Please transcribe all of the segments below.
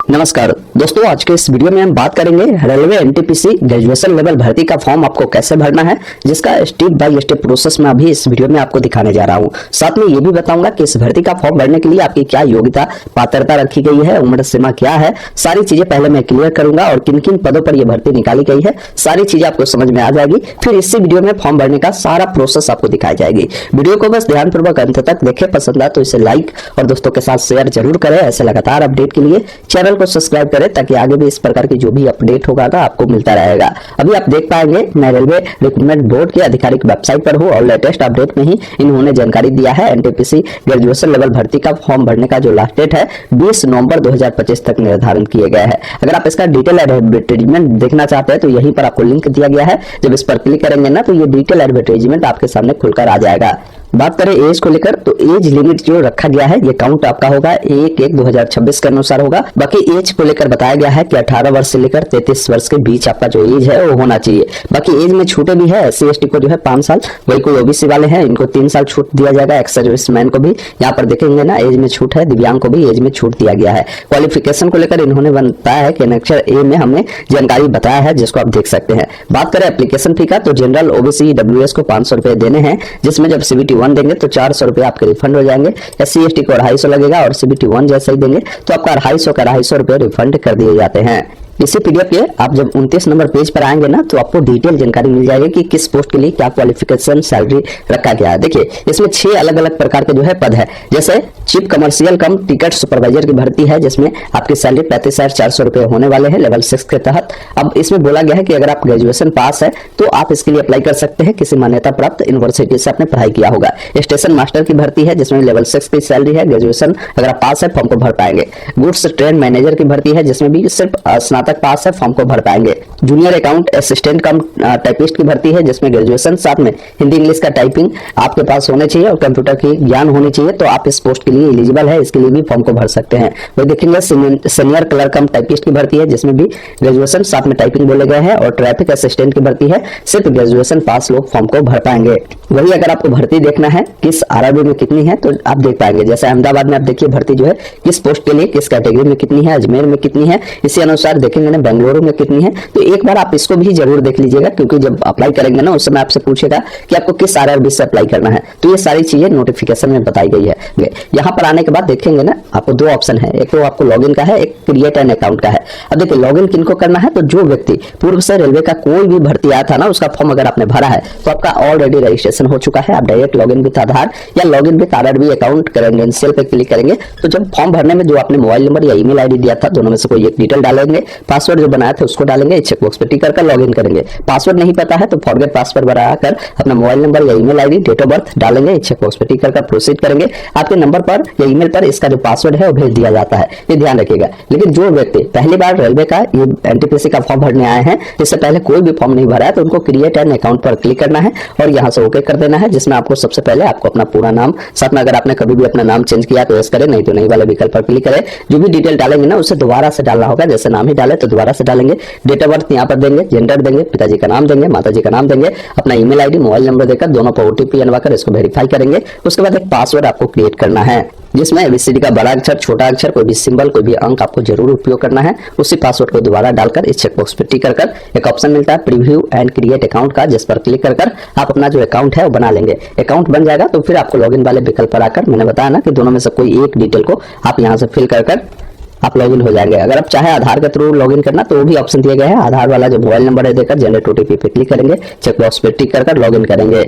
नमस्कार दोस्तों, आज के इस वीडियो में हम बात करेंगे रेलवे एनटीपीसी ग्रेजुएशन लेवल भर्ती का फॉर्म आपको कैसे भरना है, जिसका स्टेप बाय स्टेप प्रोसेस में अभी इस वीडियो में आपको दिखाने जा रहा हूं। साथ में ये भी बताऊंगा कि इस भर्ती का फॉर्म भरने के लिए आपकी क्या योग्यता पात्रता रखी गई है, उम्र सीमा क्या है, सारी चीजें पहले मैं क्लियर करूंगा और किन किन पदों पर यह भर्ती निकाली गई है, सारी चीजें आपको समझ में आ जाएगी। फिर इसी वीडियो में फॉर्म भरने का सारा प्रोसेस आपको दिखाई जाएगी। वीडियो को बस ध्यानपूर्वक अंत तक देखें, पसंद आए तो इसे लाइक और दोस्तों के साथ शेयर जरूर करें। ऐसे लगातार अपडेट के लिए चैनल को सब्सक्राइब करें ताकि आगे भी इस प्रकार की जो भी अपडेट होगा आपको मिलता रहेगा। अभी आप देख पाएंगे मैं रेलवे रिक्रूटमेंट बोर्ड के आधिकारिक वेबसाइट पर हूं और लेटेस्ट अपडेट में ही इन्होंने जानकारी दिया है। एनटीपीसी ग्रेजुएशन लेवल भर्ती का फॉर्म भरने का जो लास्ट डेट है 20 नवंबर 2025 तक निर्धारण किया गया है। अगर आप इसका डिटेल एडवर्टाइजमेंट देखना चाहते हैं तो यहीं पर आपको लिंक दिया गया है। जब इस पर क्लिक करेंगे ना तो ये डिटेल एडवर्टाइजमेंट आपके सामने खुलकर आ जाएगा। बात करें एज को लेकर तो एज लिमिट जो रखा गया है ये काउंट आपका होगा 1/1/2026 के अनुसार होगा। बाकी एज को लेकर बताया गया है कि 18 वर्ष से लेकर 33 वर्ष के बीच आपका जो एज है वो होना चाहिए। बाकी एज में छूटे भी है, SC ST को जो है 5 साल, वही कोई OBC वाले हैं इनको 3 साल छूट दिया जाएगा। एक्स सर्विसमैन को भी यहाँ पर देखेंगे ना एज में छूट है, दिव्यांग को भी एज में छूट दिया गया है। क्वालिफिकेशन को लेकर इन्होंने बताया है कि अक्षर ए में हमने जानकारी बताया है जिसको आप देख सकते हैं। बात करें एप्लीकेशन फी का तो जनरल OBC WS को 500 रुपए देने हैं, जिसमें जब CBT 1 देंगे तो 400 रुपए आपके रिफंड हो जाएंगे। SC ST को 250 लगेगा और CBT 1 जैसा ही देंगे तो आपका 250 रुपए रिफंड कर दिए जाते हैं। इसी PDF के आप जब 29 नंबर पेज पर आएंगे ना तो आपको डिटेल जानकारी मिल जाएगी कि किस पोस्ट के लिए क्या क्वालिफिकेशन सैलरी रखा गया है। देखिए इसमें 6 अलग अलग प्रकार के जो है पद है। जैसे चीफ कमर्शियल कम टिकट सुपरवाइजर की भर्ती है जिसमें आपकी सैलरी 35,400 रुपए होने वाले हैं लेवल 6 के तहत। अब इसमें बोला गया है कि अगर आप ग्रेजुएशन पास है तो आप इसके लिए अप्लाई कर सकते हैं, किसी मान्यता प्राप्त यूनिवर्सिटी से आपने पढ़ाई किया होगा। स्टेशन मास्टर की भर्ती है जिसमें लेवल 6 की सैलरी है, ग्रेजुएशन अगर आप पास है फॉर्म को भर पाएंगे। गुड्स ट्रेन मैनेजर की भर्ती है जिसमें भी सिर्फ स्नातक पास है, फॉर्म को भर पाएंगे। जूनियर अकाउंट असिस्टेंट कम टाइपिस्ट की भर्ती है जिसमें ग्रेजुएशन साथ में हिंदी इंग्लिश का टाइपिंग आपके पास होने चाहिए और कंप्यूटर की ज्ञान होनी चाहिए, तो आप इस पोस्ट के लिए एलिजिबल है, इसके लिए भी फॉर्म को भर सकते हैं। वही देखेंगे सीनियर क्लर्क कम टाइपिस्ट की भर्ती है जिसमें भी ग्रेजुएशन साथ में टाइपिंग बोले गए हैं और ट्रैफिक असिस्टेंट की भर्ती है, सिर्फ ग्रेजुएशन पास लोग फॉर्म को भर पाएंगे। वही अगर आपको भर्ती देखना है किस RRB में कितनी है तो आप देख पाएंगे। जैसे अहमदाबाद में आप देखिए भर्ती जो है किस पोस्ट के लिए किस कैटेगरी में कितनी है, अजमेर में कितनी है, इसी अनुसार देखेंगे ना बेंगलुरु में कितनी है। तो एक बार आप इसको भी जरूर देख लीजिएगा क्योंकि जब अप्लाई करेंगे ना उस समय आपसे पूछेगा कि आपको किस RRB से अप्लाई करना है, तो ये सारी चीजें नोटिफिकेशन में बताई गई है। यहाँ पर आने के बाद देखेंगे ना आपको 2 ऑप्शन है, एक तो आपको लॉगिन का है, एक क्रिएट एन अकाउंट का है। अब देखिए लॉगिन किनको करना है तो जो व्यक्ति पूर्व से रेलवे का कोई भी भर्ती आया था ना उसका फॉर्म अगर आपने भरा है तो आपका ऑलरेडी रजिस्ट्रेशन हो चुका है। आप डायरेक्ट लॉगिन विद आधार या login with RRB account credential पे क्लिक करेंगे तो जब फॉर्म भरने में जो आपने मोबाइल नंबर या ईमेल ID दिया था दोनों में से कोई एक डिटेल डालेंगे, पासवर्ड जो बनाया था उसको डालेंगे, चेक बॉक्स पे टिक कर लॉगिन करेंगे। पासवर्ड नहीं पता है तो फॉरगेट पासवर्ड बनाकर अपना मोबाइल नंबर या email ID date of birth डालेंगे, चेक बॉक्स पे टिक कर प्रोसीड करेंगे। आपके नंबर पर या ईमेल पर इसका जो पासवर्ड है वो भेज दिया जाता है, ये ध्यान रखिएगा। लेकिन जो व्यक्ति पहली बार रेलवे का ये एनटीपीसी का फॉर्म भरने आए हैं, इससे पहले कोई भी फॉर्म नहीं भरा है, तो उनको क्रिएट एन अकाउंट पर क्लिक करना है और यहाँ से ओके कर देना है, जिसमें आपको सबसे पहले आपको अपना पूरा नाम, साथ में अगर आपने कभी भी अपना नाम चेंज किया तो यस करें, नहीं तो नहीं वाले विकल्प पर क्लिक करें। जो भी डिटेल डालेंगे ना उसे दोबारा से डालना होगा, जैसे नाम ही डाले तो दोबारा से डालेंगे। डेट ऑफ बर्थ यहाँ पर देंगे, जेंडर देंगे, पिताजी का नाम देंगे, माताजी का नाम देंगे, अपना ईमेल ID मोबाइल नंबर देकर दोनों पर OTP बनवाकर इसको वेरीफाई करेंगे। उसके बाद एक पासवर्ड आपको क्रिएट करना है जिसमें ABCD का बड़ा अक्षर, छोटा अक्षर, कोई भी सिंबल, कोई भी अंक आपको जरूर उपयोग करना है। उसी पासवर्ड को दोबारा डालकर इस चेकबॉक्स पर टिक कर एक ऑप्शन मिलता है प्रीव्यू एंड क्रिएट अकाउंट का, जिस पर क्लिक कर आप अपना जो अकाउंट है वो बना लेंगे। अकाउंट बन जाएगा तो फिर आपको लॉगिन वाले विकल्प पर आकर मैंने बताया ना कि दोनों में से कोई एक डिटेल को आप यहाँ से फिल कर आप लॉगिन हो जाएंगे। अगर आप चाहे आधार के थ्रू लॉगिन करना तो वो भी ऑप्शन दिया गया है। आधार वाला जो मोबाइल नंबर है देकर जनरेट OTP पे क्लिक करेंगे, चेकबॉक्स पे टिक कर लॉगिन करेंगे।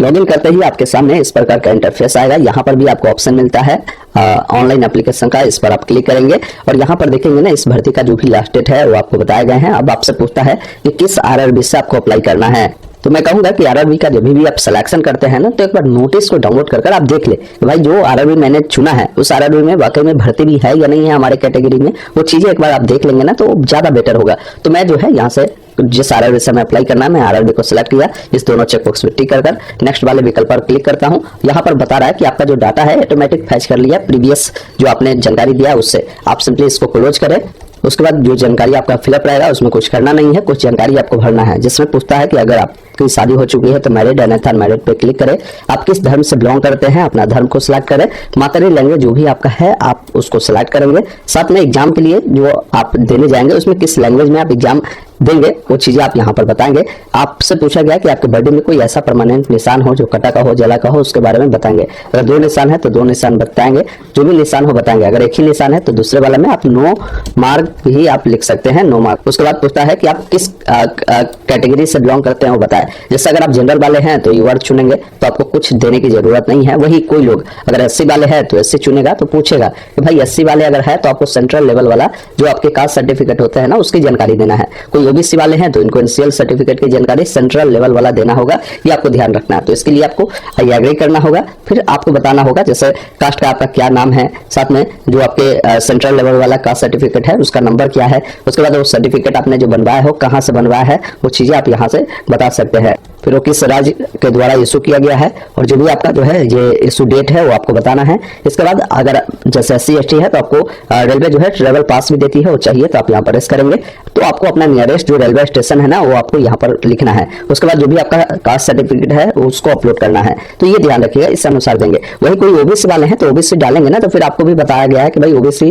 लॉगिन करते ही आपके सामने इस प्रकार का इंटरफेस आएगा। यहाँ पर भी आपको ऑप्शन मिलता है ऑनलाइन एप्लीकेशन का, इस पर आप क्लिक करेंगे और यहाँ पर देखेंगे ना इस भर्ती का जो भी लास्ट डेट है वो आपको बताए गए हैं। अब आपसे पूछता है कि किस RRB से आपको अप्लाई करना है, तो मैं कहूंगा कि RRB का जब भी आप सिलेक्शन करते हैं ना तो एक बार नोटिस को डाउनलोड कर आप देख ले भाई जो RRB मैंने चुना है उस RRB में वाकई में भर्ती भी है या नहीं है हमारे कैटेगरी में, वो चीजें एक बार आप देख लेंगे ना तो ज्यादा बेटर होगा। तो मैं जो है यहाँ से जिस RRB से मैं अप्लाई करना है मैं RRB को सिलेक्ट किया, इस दोनों चेकबॉक्स पे टिक कर नेक्स्ट वाले विकल्प पर क्लिक करता हूँ। यहाँ पर बता रहा है कि आपका जो डाटा है ऑटोमेटिक फैच कर लिया प्रीवियस जो आपने जानकारी दिया उससे। आप सिंपली इसको क्लोज करें उसके बाद जो जानकारी आपका फिलअप रहेगा उसमें कुछ करना नहीं है, कुछ जानकारी आपको भरना है, जिसमें पूछता है कि अगर आप आपकी शादी हो चुकी है तो मैरिड, अन्यथा मैरिड पे क्लिक करें। आप किस धर्म से बिलोंग करते हैं अपना धर्म को सिलेक्ट करें। मातरी लैंग्वेज जो भी आपका है आप उसको सिलेक्ट करेंगे। साथ में एग्जाम के लिए जो आप देने जाएंगे उसमें किस लैंग्वेज में आप एग्जाम देंगे वो चीजें आप यहाँ पर बताएंगे। आपसे पूछा गया कि आपके बर्थडे में कोई ऐसा परमानेंट निशान हो जो कटा का हो, जला का हो, उसके बारे में बताएंगे। अगर 2 निशान है तो 2 निशान बताएंगे, जो भी निशान हो बताएंगे। अगर एक ही निशान है तो दूसरे वाले में आप 9 मार्क ही आप लिख सकते हैं, 9 मार्क। उसके बाद पूछता है कि आप किस कैटेगरी से बिलोंग करते हैं वो बताएं। जैसे अगर आप जनरल वाले हैं तो ये वर्ड चुनेंगे तो आपको कुछ देने की जरूरत नहीं है। वही कोई लोग अगर एससी वाले हैं तो एससी चुनेगा तो पूछेगा कि भाई एससी वाले अगर है तो आपको सेंट्रल लेवल वाला जो आपके कास्ट सर्टिफिकेट होता है ना उसकी जानकारी देना है। कोई ओबीसी वाले हैं तो इनको एनसीएल सर्टिफिकेट की जानकारी सेंट्रल लेवल वाला देना होगा, ये आपको ध्यान रखना है। तो इसके लिए आपको आई एग्री करना होगा। फिर आपको बताना होगा जैसे कास्ट का आपका क्या नाम है, साथ में जो आपके सेंट्रल लेवल वाला कास्ट सर्टिफिकेट है उसका नंबर क्या है। उसके बाद वो सर्टिफिकेट आपने जो बनवाया हो कहां से बनवाया है वो चीजें आप यहां से बता सकते हैं। फिर वो किस राज्य के द्वारा इशू किया गया है और जो भी आपका जो है ये इशू डेट है वो आपको बताना है। इसके बाद अगर जैसे SC ST है तो आपको रेलवे जो है ट्रेवल पास भी देती है, वो चाहिए तो आप यहाँ पर रेस करेंगे। तो आपको अपना नियरेस्ट जो रेलवे स्टेशन है ना वो आपको यहाँ पर लिखना है। उसके बाद जो भी आपका कास्ट सर्टिफिकेट है उसको अपलोड करना है। तो ये ध्यान रखिएगा, इस अनुसार देंगे। वही कोई ओबीसी वाले हैं तो ओबीसी डालेंगे ना तो फिर आपको भी बताया गया है कि भाई ओबीसी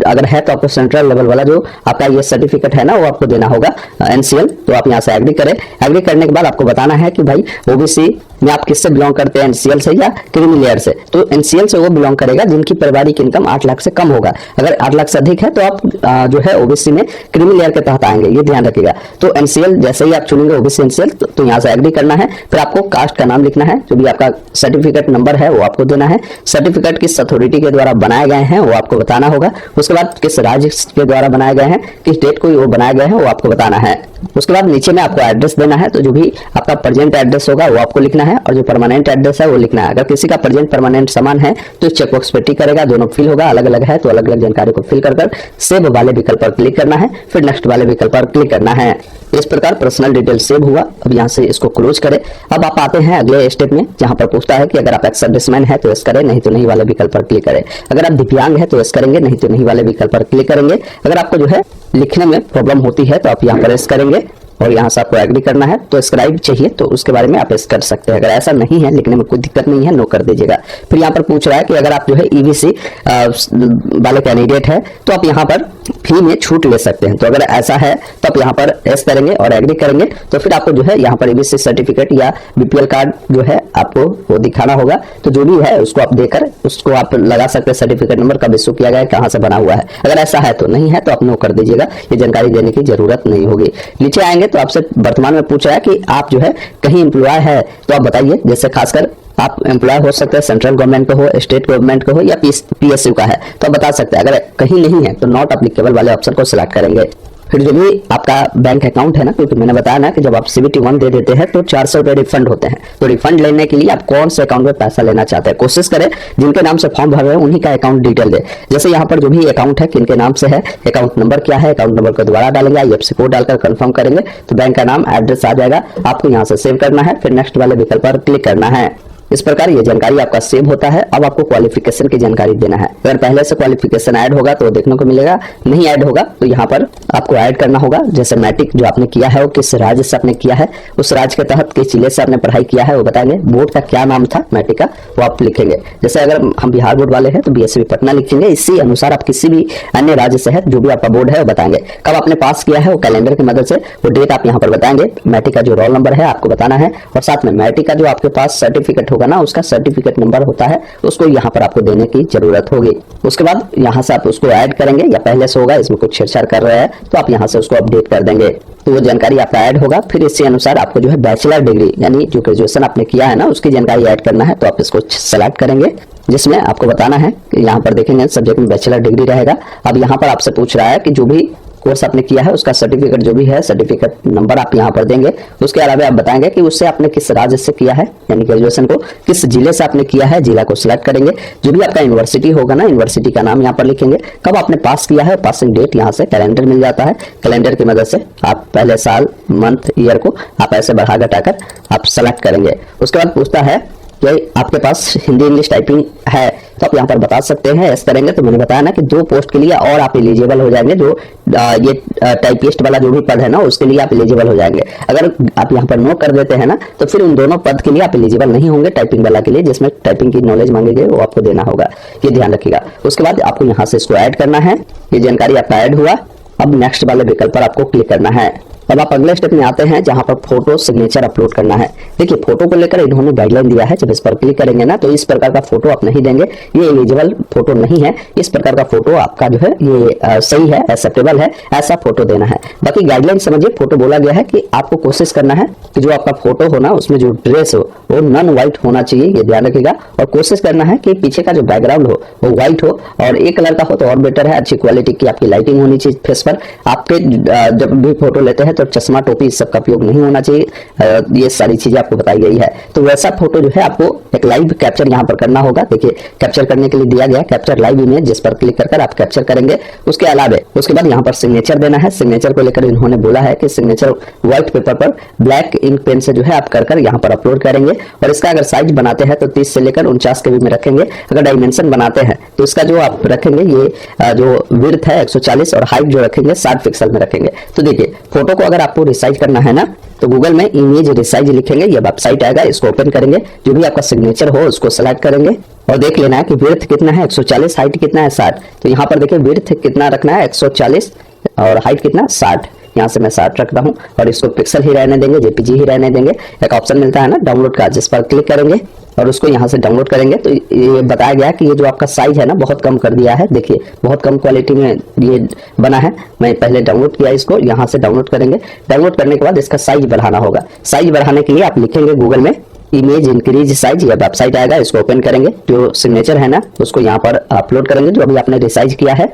अगर है तो आपको सेंट्रल लेवल वाला जो आपका ये सर्टिफिकेट है ना वो आपको देना होगा NCL। तो आप यहाँ से एग्री करें। एग्री करने के बाद आपको बताना है कि भाई ओबीसी में आप किससे बिलोंग करते हैं, NCL से या क्रीमी लेयर से। तो NCL से वो बिलोंग करेगा जिनकी पारिवारिक इनकम 8 लाख से कम होगा। अगर 8 लाख से अधिक है तो आप जो है ओबीसी में क्रीमी लेयर के तहत आएंगे, ये ध्यान रखिएगा। तो NCL जैसे ही आप चुनेंगे ओबीसी NCL तो यहाँ से एग्री करना है। फिर आपको कास्ट का नाम लिखना है, जो भी आपका सर्टिफिकेट नंबर है वो आपको देना है। सर्टिफिकेट किस अथॉरिटी के द्वारा बनाए गए हैं वो आपको बताना होगा। उसके बाद किस राज्य के द्वारा बनाए गए हैं, किस डेट को वो बनाए गए हैं वो आपको बताना है। उसके बाद नीचे में आपको एड्रेस देना है। तो जो भी आपका प्रेजेंट एड्रेस होगा वो आपको लिखना है और जो परमानेंट एड्रेस है वो लिखना है। अगर किसी का प्रेजेंट परमानेंट समान है तो चेक बॉक्स पे टिक करेगा, दोनों फिल होगा। अलग अलग है तो अलग अलग जानकारी को फिल कर सेव वाले विकल्प पर क्लिक करना है, फिर नेक्स्ट वाले विकल्प पर क्लिक करना है। इस प्रकार पर्सनल डिटेल सेव हुआ। अब यहाँ से इसको क्लोज करें। अब आप आते हैं अगले स्टेप में जहां पर पूछता है कि अगर आप एक्स सर्विसमैन है तो यस करें, नहीं तो नहीं वाले विकल्प पर क्लिक करें। अगर आप दिव्यांग है तो यस करेंगे, नहीं तो नहीं वाले विकल्प पर क्लिक करेंगे। अगर आपको जो है लिखने में प्रॉब्लम होती है तो आप यहाँ पर यस करेंगे और यहाँ से आपको एग्री करना है। तो स्क्राइब चाहिए तो उसके बारे में आप इस कर सकते हैं। अगर ऐसा नहीं है, लिखने में कोई दिक्कत नहीं है, नो कर दीजिएगा। फिर यहाँ पर पूछ रहा है कि अगर आप जो है EBC वाले कैंडिडेट है तो आप यहाँ पर फी में छूट ले सकते हैं। तो अगर ऐसा है तो आप यहाँ पर एस करेंगे और एग्री करेंगे। तो फिर आपको जो है यहाँ पर EBC सर्टिफिकेट या BPL कार्ड जो है आपको वो दिखाना होगा। तो जो भी है उसको आप देकर उसको आप लगा सकते हैं, सर्टिफिकेट नंबर कब इशू किया गया है, कहाँ से बना हुआ है। अगर ऐसा है तो नहीं है तो आप नो कर दीजिएगा, ये जानकारी देने की जरूरत नहीं होगी। नीचे आएंगे तो आपसे वर्तमान में पूछ रहा है कि आप जो है कहीं एम्प्लॉय है तो आप बताइए। जैसे खासकर आप एम्प्लॉय हो सकते हैं, सेंट्रल गवर्नमेंट का हो, स्टेट गवर्नमेंट का हो या PSU का है तो आप बता सकते हैं। अगर कहीं नहीं है तो नॉट एप्लीकेबल वाले ऑप्शन को सिलेक्ट करेंगे। फिर जो भी आपका बैंक अकाउंट है ना, क्योंकि मैंने बताया ना कि जब आप CBT 1 दे देते हैं तो 400 रुपए रिफंड होते हैं। तो रिफंड लेने के लिए आप कौन से अकाउंट में पैसा लेना चाहते हैं, कोशिश करें जिनके नाम से फॉर्म भर रहे हैं उन्हीं का अकाउंट डिटेल दे। जैसे यहाँ पर जो भी अकाउंट है किनके नाम से है, अकाउंट नंबर क्या है, अकाउंट नंबर को दोबारा डालेंगे, IFSC कोड डालकर कंफर्म करेंगे तो बैंक का नाम, एड्रेस आ जाएगा। आपको यहाँ से सेव करना है, फिर नेक्स्ट वाले विकल्प पर क्लिक करना है। इस प्रकार ये जानकारी आपका सेव होता है। अब आपको क्वालिफिकेशन की जानकारी देना है। अगर पहले से क्वालिफिकेशन ऐड होगा तो देखने को मिलेगा, नहीं ऐड होगा तो यहाँ पर आपको ऐड करना होगा। जैसे मैट्रिक जो आपने किया है वो किस राज्य से आपने किया है, उस राज्य के तहत किस जिले से आपने पढ़ाई किया है वो बताएंगे। बोर्ड का क्या नाम था मैट्रिक का वो आप लिखेंगे। जैसे अगर हम बिहार बोर्ड वाले हैं तो BSB पटना लिखेंगे। इसी अनुसार आप किसी भी अन्य राज्य से है जो भी आपका बोर्ड है वो बताएंगे। कब आपने पास किया है वो कैलेंडर की मदद से वो डेट आप यहाँ पर बताएंगे। मैट्रिक का जो रोल नंबर है आपको बताना है और साथ में मैट्रिक का जो आपके पास सर्टिफिकेट होगा ना उसका सर्टिफिकेट नंबर होता है उसको यहाँ पर आपको देने की जरूरत होगी। उसके बाद यहाँ से आप उसको ऐड करेंगे या पहले से होगा, इसमें कुछ छेड़छाड़ कर रहा है तो आप यहाँ से उसको अपडेट कर देंगे तो वो जानकारी आपका ऐड होगा। फिर इसी अनुसार आपको जो है बैचलर डिग्री यानी जो ग्रेजुएशन आपने किया है ना उसकी जानकारी ऐड करना है। तो आप इसको सेलेक्ट करेंगे जिसमें आपको बताना है कि यहाँ पर देखेंगे सब्जेक्ट में बैचलर डिग्री रहेगा। अब यहाँ पर आपसे पूछ रहा है कि जो भी कोर्स आपने किया है उसका सर्टिफिकेट जो भी है सर्टिफिकेट नंबर आप यहाँ पर देंगे। उसके अलावा आप बताएंगे कि उससे आपने किस राज्य से किया है यानी ग्रेजुएशन को किस जिले से आपने किया है, जिला को सिलेक्ट करेंगे। जो भी आपका यूनिवर्सिटी होगा ना यूनिवर्सिटी का नाम यहाँ पर लिखेंगे। कब आपने पास किया है पासिंग डेट यहाँ से कैलेंडर मिल जाता है। कैलेंडर की मदद से आप पहले साल, मंथ, ईयर को आप ऐसे बढ़ा घटाकर आप सेलेक्ट करेंगे। उसके बाद पूछता है कि आपके पास हिंदी इंग्लिश टाइपिंग है तो आप यहाँ पर बता सकते हैं। ऐसा करेंगे तो मैंने बताया ना कि 2 पोस्ट के लिए और आप एलिजिबल हो जाएंगे। जो ये टाइपिस्ट वाला जो भी पद है ना उसके लिए आप एलिजिबल हो जाएंगे। अगर आप यहाँ पर नो कर देते हैं ना तो फिर उन दोनों पद के लिए आप एलिजिबल नहीं होंगे। टाइपिंग वाला के लिए जिसमें टाइपिंग की नॉलेज मांगेंगे वो आपको देना होगा, ये ध्यान रखिएगा। उसके बाद आपको यहाँ से इसको ऐड करना है। ये जानकारी आपका ऐड हुआ। अब नेक्स्ट वाले विकल्प पर आपको क्लिक करना है। अब आप अगले स्टेप में आते हैं जहां पर फोटो सिग्नेचर अपलोड करना है। देखिए फोटो को लेकर इन्होंने गाइडलाइन दिया है। जब इस पर क्लिक करेंगे ना तो इस प्रकार का फोटो आप नहीं देंगे, ये एलिजिबल फोटो नहीं है। इस प्रकार का फोटो आपका जो है ये सही है, एक्सेप्टेबल है, ऐसा फोटो देना है। बाकी गाइडलाइन समझिए, फोटो बोला गया है कि आपको कोशिश करना है कि जो आपका फोटो हो ना उसमें जो ड्रेस हो वो नॉन व्हाइट होना चाहिए, ये ध्यान रखिएगा। और कोशिश करना है कि पीछे का जो बैकग्राउंड हो वो व्हाइट हो और एक कलर का हो तो और बेटर है। अच्छी क्वालिटी की आपकी लाइटिंग होनी चाहिए फेस पर। आपके जब भी फोटो लेते हैं तो चश्मा टोपी सबका उपयोग नहीं होना चाहिए। ये सारी चीजें आपको बताई गई है। तो वैसा फोटो जो है आपको एक लाइव कैप्चर यहाँ पर करना होगा। देखिए कैप्चर करने के लिए दिया गया कैप्चर लाइव इमेज, जिस पर क्लिक कर आप कैप्चर करेंगे। उसके अलावा उसके बाद यहाँ पर सिग्नेचर देना है। सिग्नेचर को लेकर इन्होंने बोला है कि सिग्नेचर व्हाइट पेपर पर ब्लैक इंक पेन से जो है आप कर यहाँ पर अपलोड करेंगे। और इसका अगर साइज बनाते हैं तो 30 से लेकर 49 के में रखेंगे। अगर डायमेंशन बनाते हैं तो इसका जो आप रखेंगे ये जो विड्थ है 140 और हाइट जो रखेंगे 60 पिक्सल में रखेंगे। तो देखिए फोटो को अगर आपको रिसाइज करना है ना तो गूगल में इमेज रिसाइज लिखेंगे, ये वेबसाइट आएगा, इसको ओपन करेंगे। जो भी आपका सिग्नेचर हो उसको सेलेक्ट करेंगे और देख लेना है कि विड्थ कितना है 140, हाइट कितना है 60। तो यहाँ पर देखिए विड्थ कितना रखना है 140 और हाइट कितना 60। यहाँ से मैं 60 रखता हूँ और इसको पिक्सल ही रहने देंगे, जेपीजी ही रहने देंगे। एक ऑप्शन मिलता है ना डाउनलोड का, जिस पर क्लिक करेंगे और उसको यहाँ से डाउनलोड करेंगे। तो ये बताया गया कि ये जो आपका साइज है ना बहुत कम कर दिया है। देखिए बहुत कम क्वालिटी में ये बना है। मैं पहले डाउनलोड किया, इसको यहाँ से डाउनलोड करेंगे। डाउनलोड करने के बाद इसका साइज बढ़ाना होगा। साइज बढ़ाने के लिए आप लिखेंगे गूगल में इमेज इंक्रीज साइज, या वेबसाइट आएगा, इसको ओपन करेंगे। जो सिग्नेचर है ना उसको यहाँ पर अपलोड करेंगे जो अभी आपने रिसाइज किया है।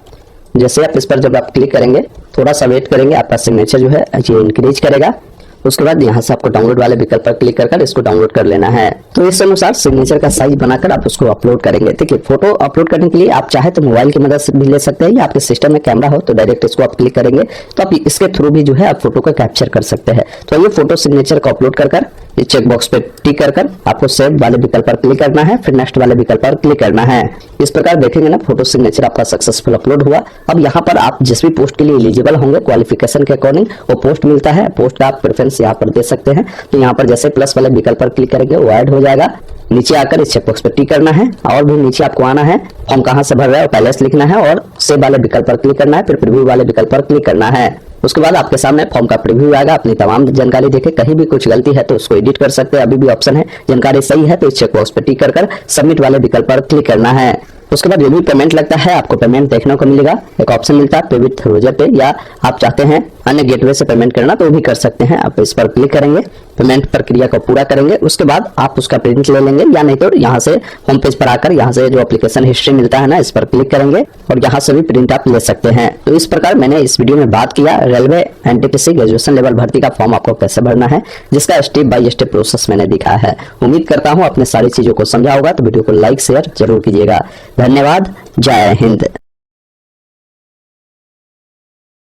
जैसे आप इस पर जब आप क्लिक करेंगे थोड़ा सा वेट करेंगे, आपका सिग्नेचर जो है ये इंक्रीज करेगा। उसके बाद यहाँ से आपको डाउनलोड वाले विकल्प पर क्लिक कर इसको डाउनलोड कर लेना है। तो इस अनुसार सिग्नेचर का साइज बनाकर आप उसको अपलोड करेंगे। देखिए फोटो अपलोड करने के लिए आप चाहे तो मोबाइल की मदद से भी ले सकते हैं या आपके सिस्टम में कैमरा हो तो डायरेक्ट इसको आप क्लिक करेंगे तो आप इसके थ्रू भी जो है आप फोटो को कैप्चर कर सकते हैं। तो ये फोटो सिग्नेचर को अपलोड कर ये चेक बॉक्स पे टिक कर आपको सेव वाले विकल्प पर क्लिक करना है, फिर नेक्स्ट वाले विकल्प पर क्लिक करना है। इस प्रकार देखेंगे ना फोटो सिग्नेचर आपका सक्सेसफुल अपलोड हुआ। अब यहाँ पर आप जिस भी पोस्ट के लिए एलिजिबल होंगे क्वालिफिकेशन के अकॉर्डिंग वो पोस्ट मिलता है। पोस्ट का आप प्रेफरेंस यहाँ पर दे सकते हैं। तो यहाँ पर जैसे प्लस वाले विकल्प पर क्लिक करेंगे वो ऐड हो जाएगा। नीचे आकर इस चेकबॉक्स पर टिक करना है और भी नीचे आपको आना है, फॉर्म कहाँ से भर रहा है पहले से लिखना है और सेव वाले विकल्प पर क्लिक करना है, फिर प्रीव्यू वाले विकल्प पर क्लिक करना है। उसके बाद आपके सामने फॉर्म का प्रीव्यू आएगा। अपनी तमाम जानकारी देखे, कहीं भी कुछ गलती है तो उसको एडिट कर सकते हैं, अभी भी ऑप्शन है। जानकारी सही है तो इस चेकबॉक्स पर टिक कर सबमिट वाले विकल्प पर क्लिक करना है। उसके बाद जो भी पेमेंट लगता है आपको पेमेंट देखने को मिलेगा। एक ऑप्शन मिलता है पे विथ रोजर पे, या आप चाहते हैं अन्य गेटवे से पेमेंट करना तो भी कर सकते हैं। आप इस पर क्लिक करेंगे, पेमेंट प्रक्रिया को पूरा करेंगे। उसके बाद आप उसका प्रिंट ले लेंगे या नहीं तो यहाँ से होम पेज पर आकर यहाँ से जो एप्लीकेशन हिस्ट्री मिलता है ना इस पर क्लिक करेंगे और यहाँ से भी प्रिंट आप ले सकते हैं। तो इस प्रकार मैंने इस वीडियो में बात किया रेलवे एनटीपीसी ग्रेजुएशन लेवल भर्ती का फॉर्म आपको कैसे भरना है, जिसका स्टेप बाय स्टेप प्रोसेस मैंने दिखाया है। उम्मीद करता हूँ आपने सारी चीजों को समझा होगा। तो वीडियो को लाइक शेयर जरूर कीजिएगा। धन्यवाद। जय हिंद।